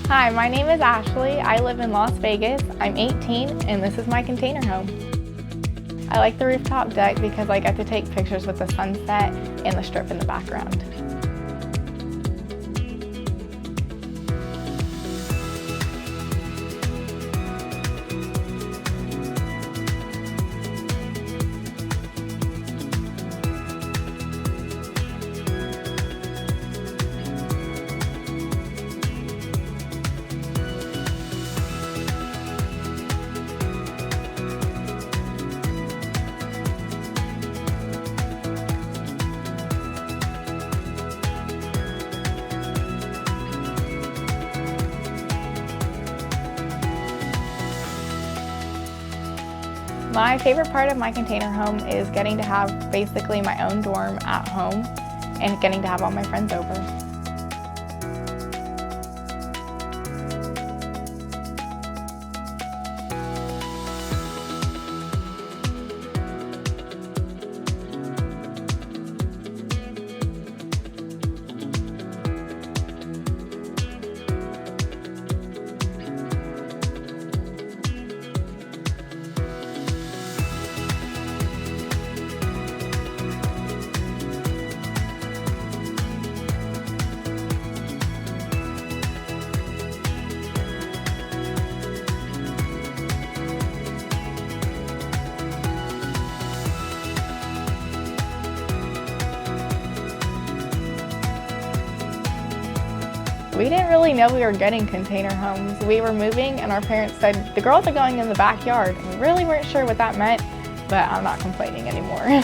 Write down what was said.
Hi, my name is Ashley. I live in Las Vegas. I'm 18 and this is my container home. I like the rooftop deck because I get to take pictures with the sunset and the strip in the background. My favorite part of my container home is getting to have basically my own dorm at home and getting to have all my friends over. We didn't really know we were getting container homes. We were moving and our parents said, the girls are going in the backyard. We really weren't sure what that meant, but I'm not complaining anymore.